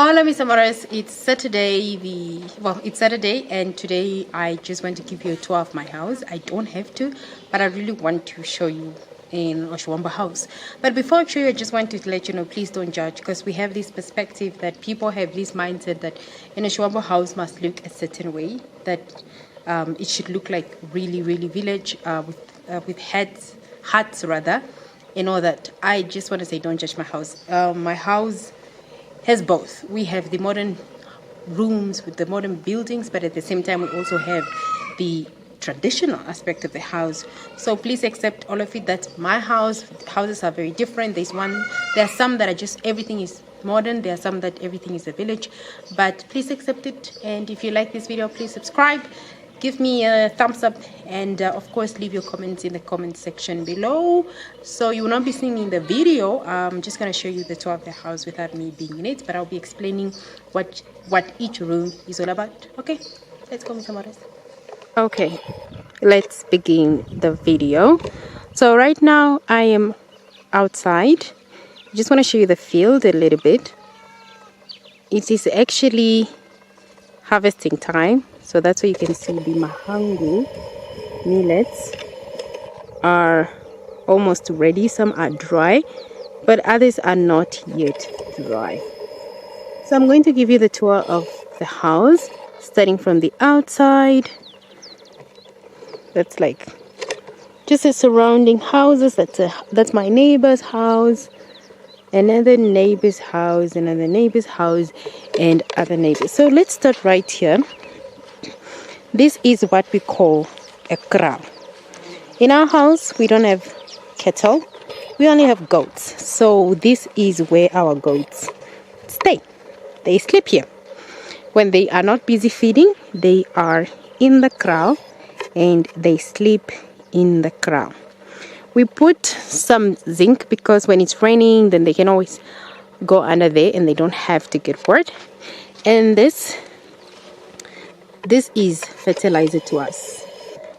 Hola, mis amores. It's Saturday. It's Saturday, and today I just want to give you a tour of my house. I don't have to, but I really want to show you in Oshiwambo house. But before I show you, I just want to let you know, please don't judge, because we have this perspective that people have this mindset that an Oshiwambo house must look a certain way, that it should look like really, really village with huts rather, and all that. I just want to say, don't judge my house. My house has both. We have the modern rooms with the modern buildings, but at the same time we also have the traditional aspect of the house. So please accept all of it. That's my house. Houses are very different. There are some that are just everything is modern. There are some that everything is a village, but please accept it. And if you like this video, please subscribe, give me a thumbs up, and of course leave your comments in the comment section below. So you will not be seeing me in the video. I'm just going to show you the tour of the house without me being in it, but I'll be explaining what each room is all about. Okay, let's go, Miss Amores. Okay, let's begin the video. So right now I am outside. I just want to show you the field a little bit. It is actually harvesting time, so that's why you can see the mahangu millets are almost ready. Some are dry, but others are not yet dry. So I'm going to give you the tour of the house, starting from the outside. That's like just the surrounding houses. That's my neighbor's house, another neighbor's house, another neighbor's house, and other neighbors. So let's start right here. This is what we call a kraal. In our house, we don't have cattle. We only have goats. So this is where our goats stay. They sleep here. When they are not busy feeding, they are in the kraal and they sleep in the kraal. We put some zinc because when it's raining, then they can always go under there and they don't have to get wet. And this is fertilizer to us.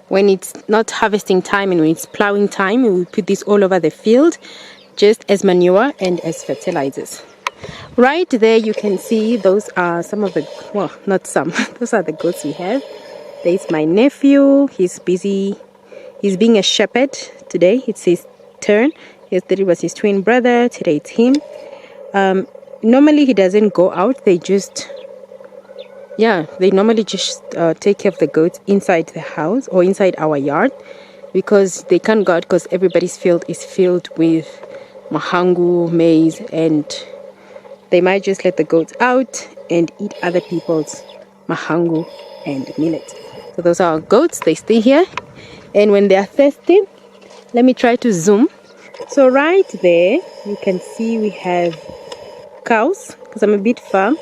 When it's not harvesting time and when it's plowing time, we put this all over the field just as manure and as fertilizers. Right there you can see those are some of the, well, not some, those are the goats we have. There's my nephew. He's busy. He's being a shepherd today. It's his turn. Yesterday was his twin brother. Today it's him. Normally he doesn't go out. They normally just take care of the goats inside the house or inside our yard, because they can't go out because everybody's field is filled with mahangu, maize, and they might just let the goats out and eat other people's mahangu and millet. So those are our goats. They stay here, and when they are thirsty, let me try to zoom. So right there you can see we have cows, because I'm a bit far.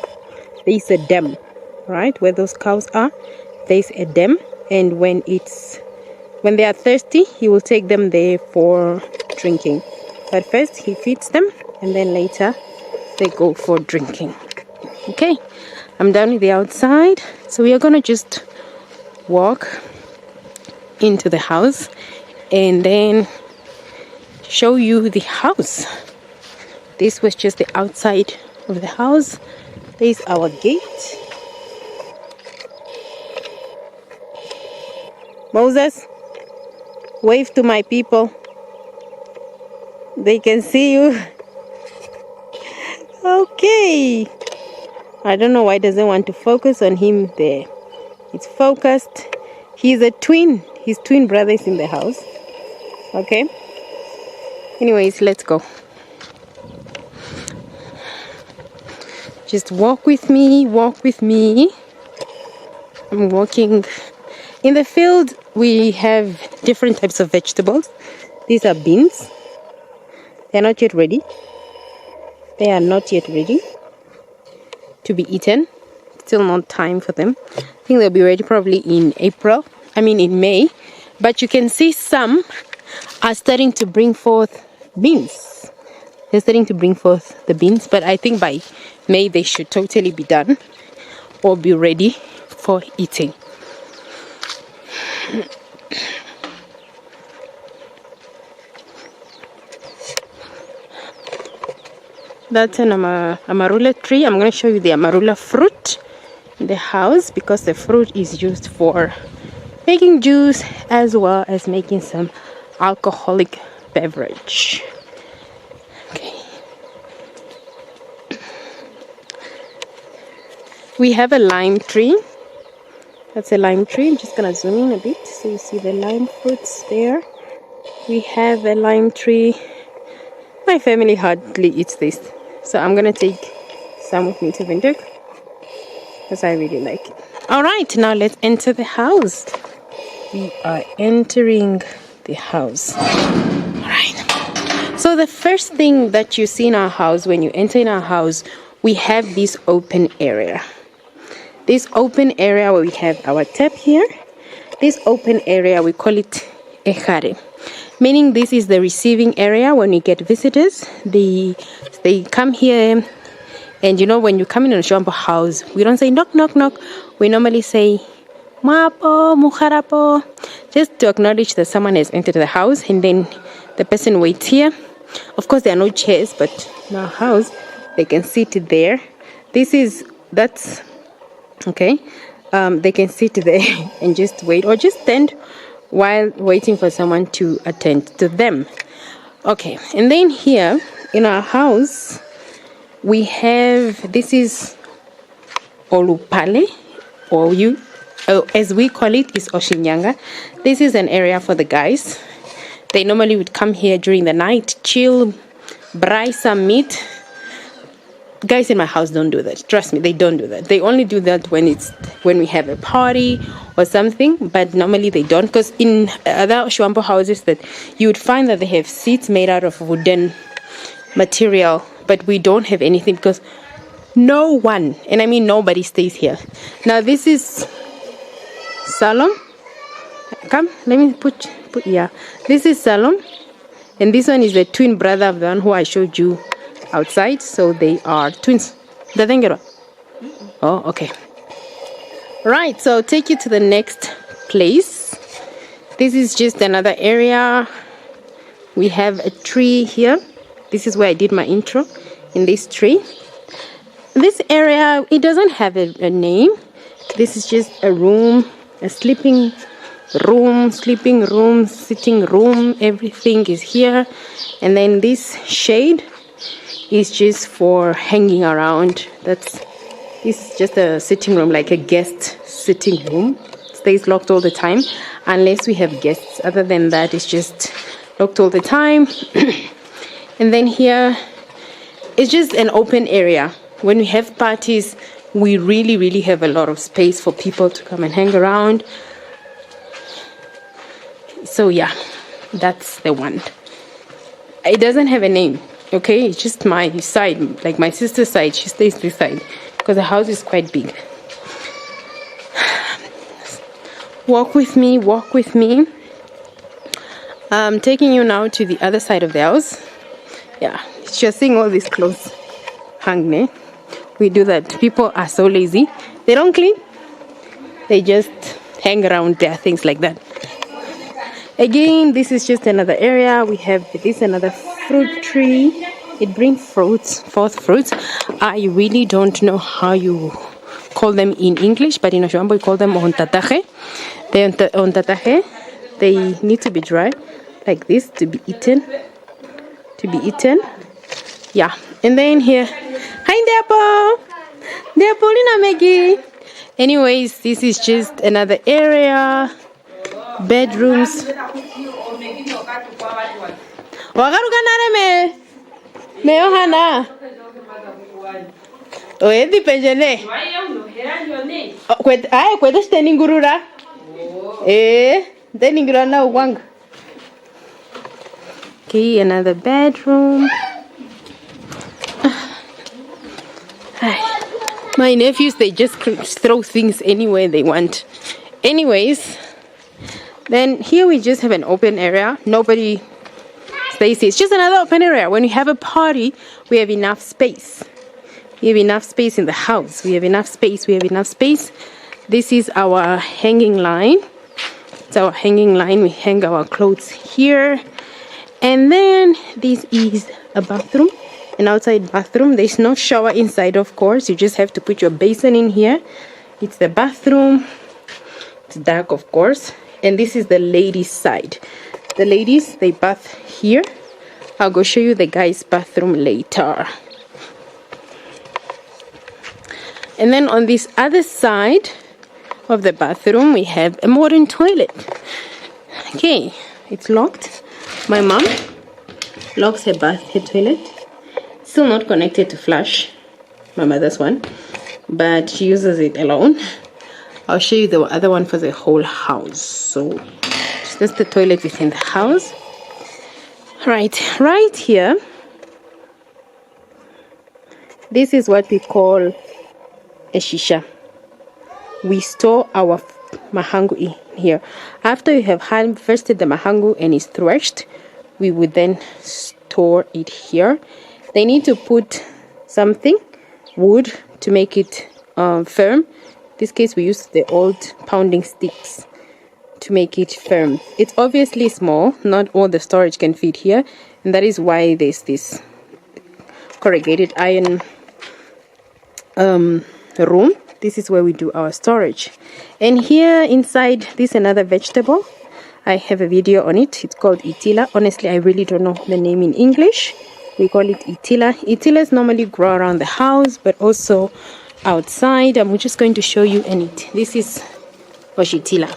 There's a dam right where those cows are. There's a dam, and when they are thirsty, he will take them there for drinking. But first he feeds them, and then later they go for drinking. Okay, I'm done with the outside, so we are gonna just walk into the house and then show you the house. This was just the outside of the house. There's our gate. Moses, wave to my people. They can see you. Okay. I don't know why it doesn't want to focus on him there. It's focused. He's a twin. His twin brother is in the house. Okay. Anyways, let's go. Just walk with me. Walk with me. I'm walking. In the field, we have different types of vegetables. These are beans. They're not yet ready. They are not yet ready to be eaten. Still not time for them. I think they'll be ready probably in May. But you can see some are starting to bring forth beans. They're starting to bring forth the beans, but I think by May they should totally be done or be ready for eating. That's an Marula tree. I'm going to show you the Marula fruit in the house because the fruit is used for making juice as well as making some alcoholic beverage. Okay. We have a lime tree. That's a lime tree. I'm just going to zoom in a bit so you see the lime fruits there. We have a lime tree. My family hardly eats this, so I'm gonna take some with me to Windhoek because I really like it. All right, now let's enter the house. We are entering the house. All right. So the first thing that you see in our house when you enter in our house, we have this open area. This open area where we have our tap here. This open area we call it ejare. Meaning this is the receiving area when we get visitors. They come here, and you know when you come in a Oshiwambo house, we don't say knock knock knock. We normally say Mapo, Mujarapo, just to acknowledge that someone has entered the house, and then the person waits here. Of course there are no chairs, but in our house they can sit there. That's okay. They can sit there and just wait or just stand while waiting for someone to attend to them. Okay, and then here in our house we have, this is Olupale, or as we call it, is Oshinyanga. This is an area for the guys. They normally would come here during the night, chill, braai some meat. Guys in my house don't do that. Trust me, they don't do that. They only do that when we have a party or something, but normally they don't, because in other Oshiwambo houses that you would find that they have seats made out of wooden material, but we don't have anything because no one, and I mean nobody, stays here. Now this is Salom. Come, let me put yeah. This is Salom, and this one is the twin brother of the one who I showed you outside. So they are twins. Oh, okay. Right, so I'll take you to the next place. This is just another area. We have a tree here. This is where I did my intro, in this tree. This area, it doesn't have a name. This is just a room, a sleeping room, sitting room. Everything is here. And then this shade is just for hanging around. This is just a sitting room, like a guest sitting room. It stays locked all the time unless we have guests. Other than that, it's just locked all the time. And then here it's just an open area. When we have parties, we really have a lot of space for people to come and hang around. So yeah, that's the one. It doesn't have a name. Okay, it's just my side, like my sister's side. She stays this side because the house is quite big. Walk with me. I'm taking you now to the other side of the house. Yeah, you're seeing all these clothes hang there. We do that. People are so lazy. They don't clean. They just hang around there, things like that. Again, this is just another area. We have another fruit tree. It brings forth fruits. I really don't know how you call them in English, but in Oshiwambo we call them ontataje. Ontataje, they need to be dry like this to be eaten. Yeah, and then here, hi Depo, Lina Maggie. Anyways, this is just another area. Bedrooms. Meohana. Oedi penjene. Kwete standing gurura. Standing gurura na wang. Okay, another bedroom. My nephews, they just throw things anywhere they want. Anyways, then here we just have an open area. Nobody stays here. It's just another open area. When we have a party, we have enough space. We have enough space in the house. We have enough space. This is our hanging line. It's our hanging line. We hang our clothes here. And then this is a bathroom. an outside bathroom. There's no shower inside, of course. You just have to put your basin in here. It's the bathroom. It's dark, of course. And this is the ladies' side. The ladies, they bath here. I'll go show you the guys' bathroom later. And then on this other side of the bathroom, we have a modern toilet. Okay, it's locked. My mom locks her toilet. Still not connected to flush, my mother's one, but she uses it alone. I'll show you the other one for the whole house. So that's the toilet within the house. Right here, this is what we call a shisha. We store our mahangu in here. After you have harvested the mahangu and it's threshed, we would then store it here. They need to put something, wood, to make it firm. In this case, we use the old pounding sticks to make it firm. It's obviously small. Not all the storage can fit here, and that is why there's this corrugated iron room. This is where we do our storage. And here inside, this is another vegetable. I have a video on it. It's called itila. Honestly, I really don't know the name in English. We call it itila. Itilas normally grow around the house, but also outside. I'm just going to show you it. This is oshitila.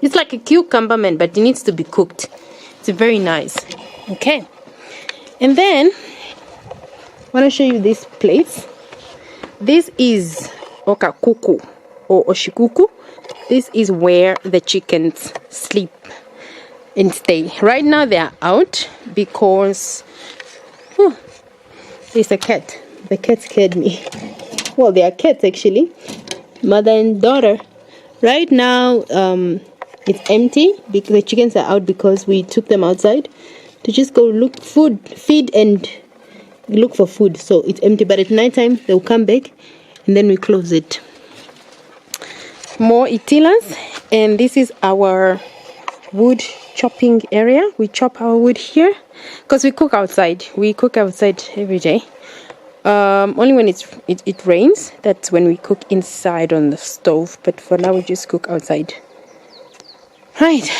It's like a cucumber, man, but it needs to be cooked. It's very nice. Okay. And then I want to show you this place. This is okakuku or oshikuku. This is where the chickens sleep and stay. Right now they are out because there's a cat. The cat scared me. Well, they are cats actually, mother and daughter. Right now it's empty because the chickens are out because we took them outside to just go feed and look for food. So it's empty, but at night time they'll come back and then we close it. More itilas, and this is our wood chopping area. We chop our wood here because we cook outside. We cook outside every day. Only when it rains, that's when we cook inside on the stove, but for now we just cook outside. Right.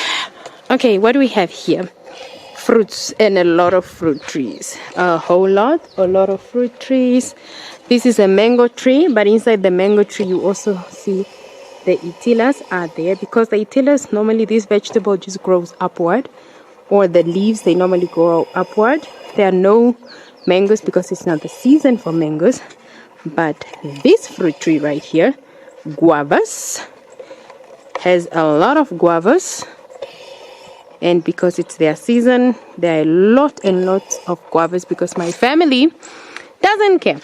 Okay, what do we have here? Fruits and a lot of fruit trees. A lot of fruit trees. This is a mango tree, but inside the mango tree you also see the itilas are there, because the itilas, normally this vegetable just grows upward, or the leaves, they normally grow upward. There are no mangoes because it's not the season for mangoes, but this fruit tree right here, guavas, has a lot of guavas, and because it's their season, there are a lot and lots of guavas because my family doesn't care.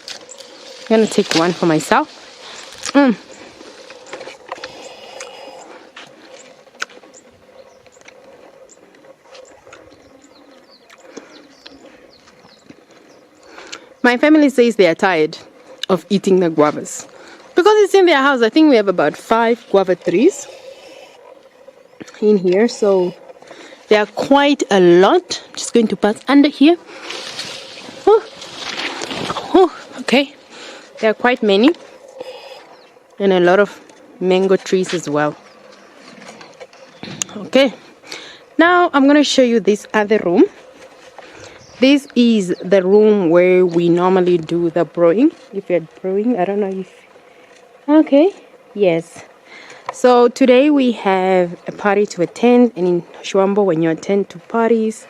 I'm gonna take one for myself. My family says they are tired of eating the guavas because it's in their house. I think we have about 5 guava trees in here, so there are quite a lot. Just going to pass under here. Okay, there are quite many, and a lot of mango trees as well. Okay, now I'm going to show you this other room. This is the room where we normally do the brewing. If you're brewing, I don't know if... Okay, yes. So today we have a party to attend, and in Oshiwambo, when you attend to parties,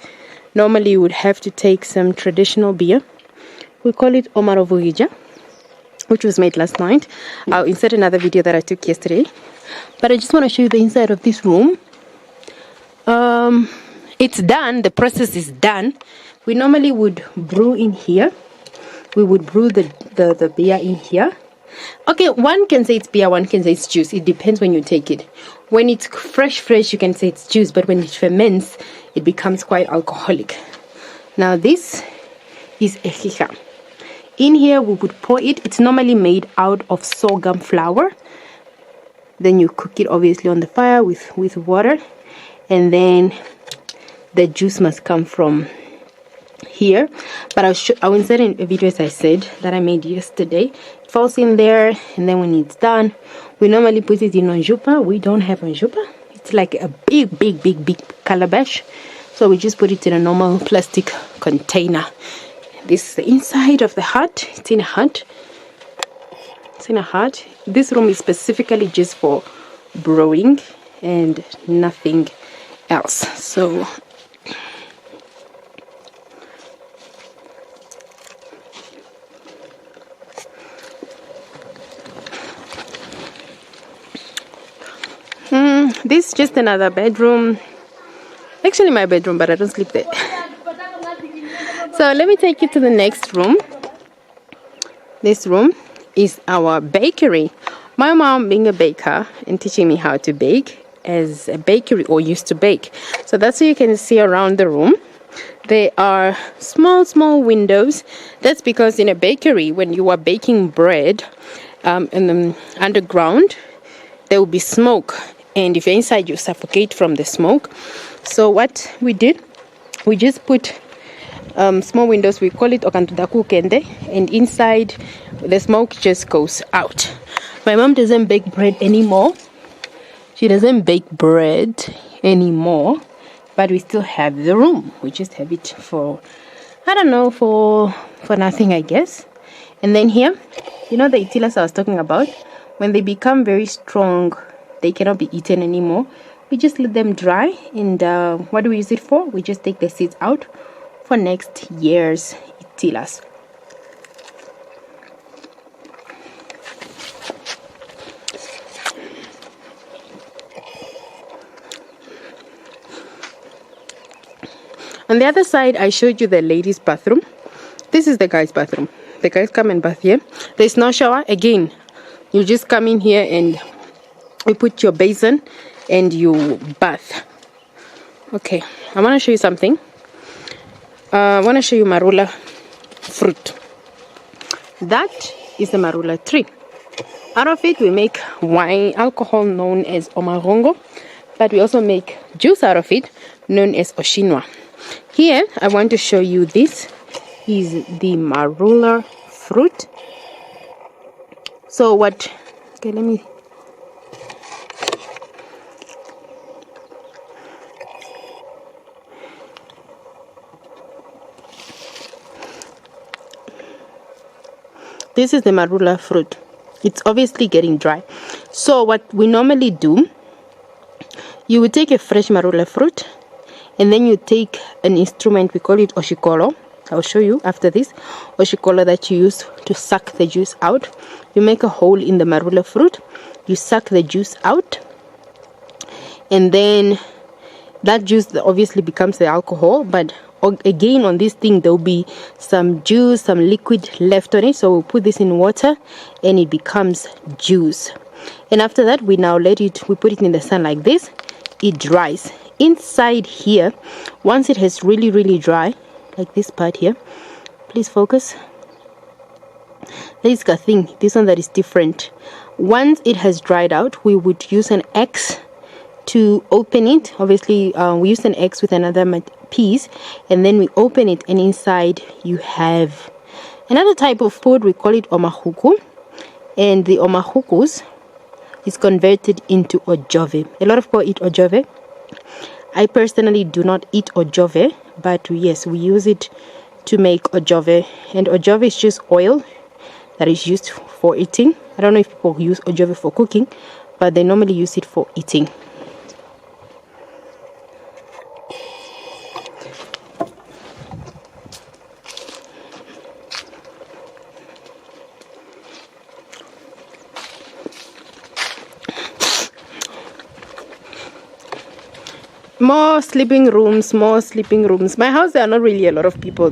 normally you would have to take some traditional beer. We call it omarovugija, which was made last night. I'll insert another video that I took yesterday. But I just want to show you the inside of this room. It's done. The process is done. We normally would brew in here. We would brew the beer in here. Okay, one can say it's beer, one can say it's juice. It depends when you take it. When it's fresh, you can say it's juice, but when it ferments, it becomes quite alcoholic. Now this is ehija. In here, we would pour it. It's normally made out of sorghum flour. Then you cook it obviously on the fire with water. And then the juice must come from here, but I will insert in a video, as I said, that I made yesterday. It falls in there, and then when it's done, we normally put it in onjupa. We don't have onjupa. It's like a big calabash, so we just put it in a normal plastic container. This is the inside of the hut. It's in a hut. It's in a hut. This room is specifically just for brewing and nothing else. So this is just another bedroom. Actually my bedroom, but I don't sleep there. So let me take you to the next room. This room is our bakery. My mom, being a baker and teaching me how to bake as a bakery, or used to bake. So that's what you can see around the room. There are small windows. That's because in a bakery, when you are baking bread in the underground, there will be smoke, and if you're inside, you suffocate from the smoke. So what we did, we just put small windows. We call it okantudaku kende, and inside the smoke just goes out. My mom doesn't bake bread anymore. She doesn't bake bread anymore, but we still have the room. We just have it for, I don't know, for nothing, I guess. And then here, you know the itilas I was talking about? When they become very strong, they cannot be eaten anymore. We just let them dry, and what do we use it for? We just take the seeds out for next year's itilas. On the other side, I showed you the ladies' bathroom. This is the guys' bathroom. The guys come and bath here. There's no shower. Again, you just come in here and you put your basin and you bath. Okay, I want to show you something. I want to show you Marula fruit. That is the Marula tree. Out of it, we make wine, alcohol known as omarongo, but we also make juice out of it known as oshinwa. Here, I want to show you, this is the Marula fruit. So what, okay, let me, this is the Marula fruit. It's obviously getting dry. So what we normally do, you would take a fresh Marula fruit, and then you take an instrument, we call it oshikolo. I'll show you after this. Oshikolo that you use to suck the juice out. You make a hole in the Marula fruit, you suck the juice out, and then that juice obviously becomes the alcohol, but again on this thing there will be some juice, some liquid left on it. So we'll put this in water and it becomes juice. And after that, we now let it, we put it in the sun like this. It dries. Inside here, once it has really dry, like this part here, please focus. There is a thing, this one that is different. Once it has dried out, we would use an axe to open it. Obviously we use an axe with another piece, and then we open it, and inside you have another type of food. We call it omahuku, and the omahukus is converted into ojove. A lot of people eat ojove. I personally do not eat ojove, but yes, we use it to make ojove. And ojove is just oil that is used for eating. I don't know if people use ojove for cooking, but they normally use it for eating. More sleeping rooms. My house, there are not really a lot of people.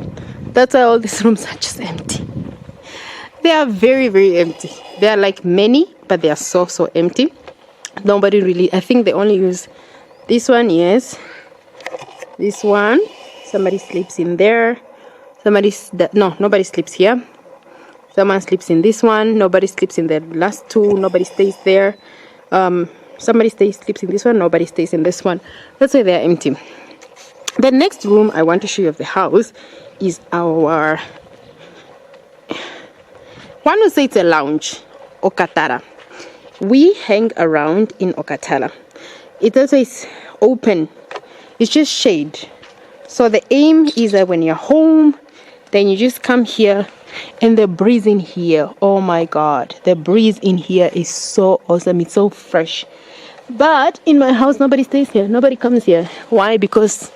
That's why all these rooms are just empty. They are very empty. They are like many, but they are so empty. Nobody really, I think they only use this one. Yes, this one. Somebody sleeps in there. Nobody sleeps here. Someone sleeps in this one. Nobody sleeps in the last two. Nobody stays there. Somebody sleeps in this one. Nobody stays in this one. That's why they are empty. The next room I want to show you of the house is our, one would say it's a lounge, Okatara. We hang around in Okatara. It also is open. It's just shade. So the aim is that when you're home, then you just come here, and the breeze in here, oh my god, the breeze in here is so awesome. It's so fresh. But in my house, nobody stays here. Nobody comes here. Why? Because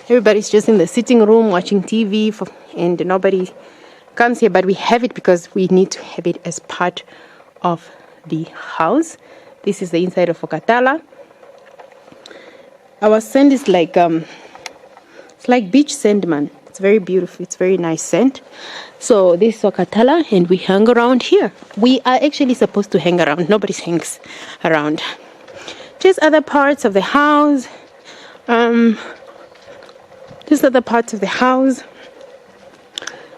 everybody's just in the sitting room watching TV, and nobody comes here. But we have it because we need to have it as part of the house. This is the inside of Okatala. Our sand is like it's like beach sand, man. It's very beautiful. It's very nice scent. So this is Okatala, and we hang around here. We are actually supposed to hang around. Nobody hangs around. Just other parts of the house. Just other parts of the house.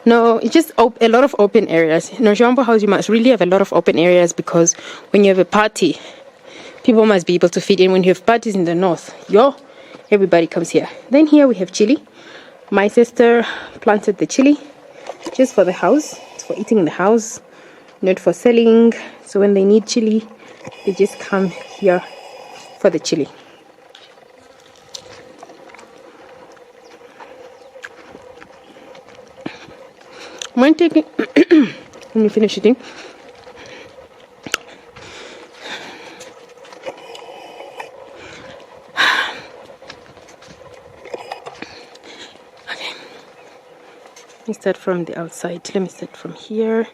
No, it's just a lot of open areas. In Oshiwambo house, you must really have a lot of open areas, because when you have a party, people must be able to fit in. When you have parties in the north, everybody comes here. Then here we have chili. My sister planted the chili just for the house. It's for eating in the house, not for selling. So when they need chili, they just come here for the chili. When taking when you finish eating, let me start from the outside. Let me start from here.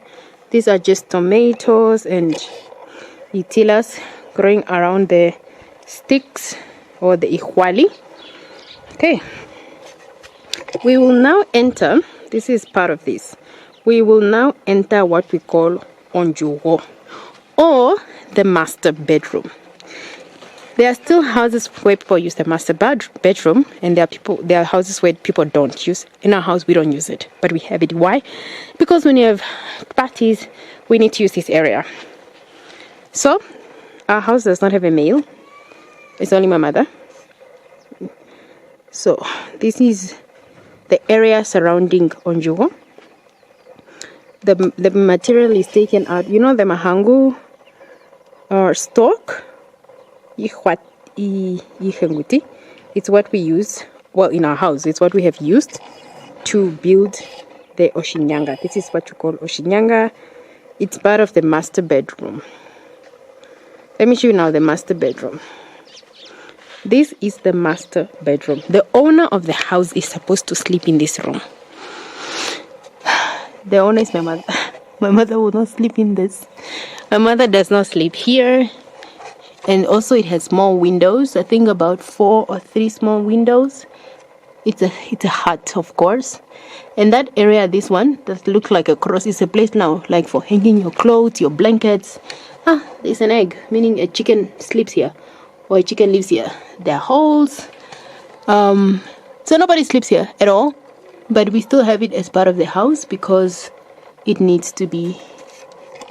These are just tomatoes and itilas growing around the sticks or the ihwali. Okay, we will now enter. This is part of this. We will now enter what we call onjugo, or the master bedroom. There are still houses where people use the master bedroom, and there are houses where people don't use. In our house, we don't use it, but we have it. Why? Because when you have parties, we need to use this area. So, our house does not have a male. It's only my mother. So, this is the area surrounding onjugo. The material is taken out. You know the mahangu or stalk? It's what we use, well, in our house. It's what we have used to build the oshinyanga. This is what you call oshinyanga. It's part of the master bedroom. Let me show you now the master bedroom. This is the master bedroom. The owner of the house is supposed to sleep in this room. The owner is my mother. My mother will not sleep in this. My mother does not sleep here. And also it has small windows. I think about 4 or 3 small windows. It's a hut, of course. And that area, this one, that looks like a cross, is a place now, like for hanging your clothes, your blankets. There's an egg, meaning a chicken sleeps here, or a chicken lives here. There are holes. So nobody sleeps here at all. But we still have it as part of the house because it needs to be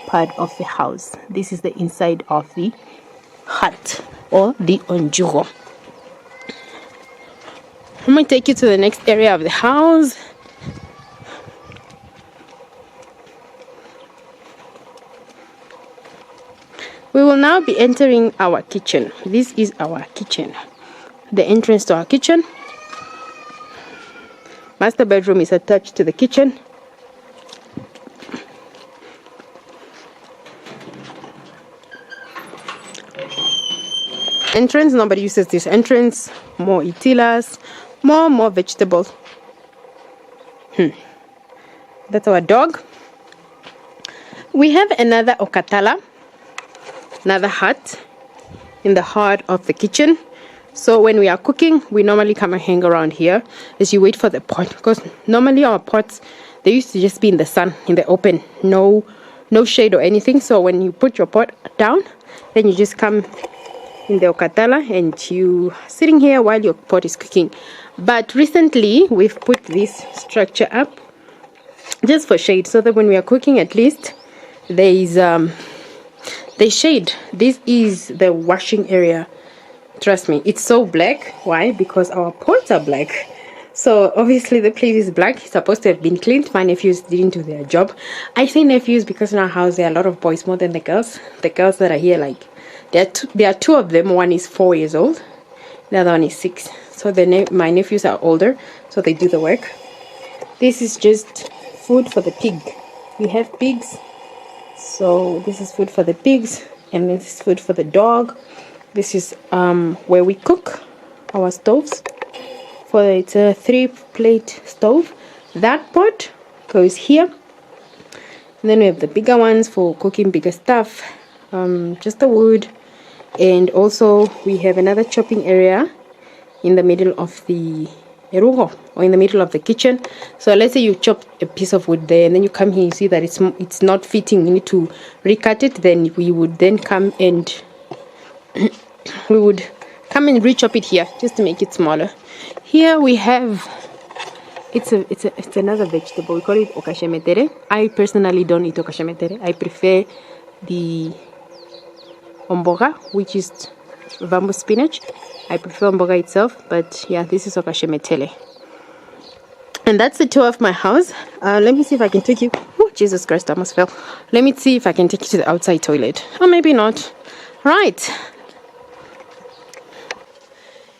part of the house. This is the inside of the hut or the onjugo. I'm going to take you to the next area of the house. We will now be entering our kitchen. This is our kitchen. The entrance to our kitchen. Master bedroom is attached to the kitchen. Entrance, nobody uses this entrance. More itilas, more vegetables. That's our dog. We have another okatala, another hut in the heart of the kitchen. So when we are cooking, we normally come and hang around here as you wait for the pot, because normally our pots, they used to just be in the sun, in the open, no shade or anything. So when you put your pot down, then you just come in the okatala and you sitting here while your pot is cooking. But recently we've put this structure up just for shade, so that when we are cooking, at least there's shade. This is the washing area. Trust me, it's so black. Why? Because our pots are black. So obviously the place is black. It's supposed to have been cleaned. My nephews didn't do their job. I say nephews because in our house there are a lot of boys more than the girls. The girls that are here, like there are two of them. One is 4 years old, the other one is 6. So my nephews are older, so they do the work. This is just food for the pig. We have pigs, so this is food for the pigs, and this is food for the dog. This is where we cook our stoves. It's a 3-plate stove. That pot goes here, and then we have the bigger ones for cooking bigger stuff, just the wood. And also we have another chopping area in the middle of the erugo, or in the middle of the kitchen. So let's say you chop a piece of wood there, and then you come here, you see that it's not fitting, you need to recut it. Then we would then come and re-chop it here just to make it smaller. Here we have, it's another vegetable. We call it okashemetere. I personally don't eat okashemetere. I prefer the omboga, which is bamboo spinach. I prefer omboga itself, but yeah, this is okashemetele. And that's the tour of my house. Let me see if I can take you. Oh, Jesus Christ, I almost fell. Let me see if I can take you to the outside toilet. Or maybe not. Right.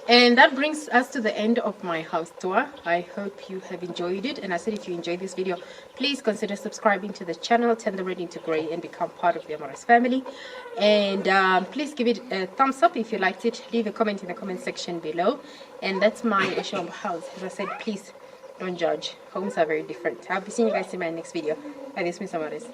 And that brings us to the end of my house tour. I hope you have enjoyed it. And I said, if you enjoyed this video, please consider subscribing to the channel, turn the radio to gray, and become part of the Amores family. And please give it a thumbs up if you liked it. Leave a comment in the comment section below. And that's my Oshiwambo house. As I said, please don't judge. Homes are very different. I'll be seeing you guys in my next video. Bye, this is Miss Amores.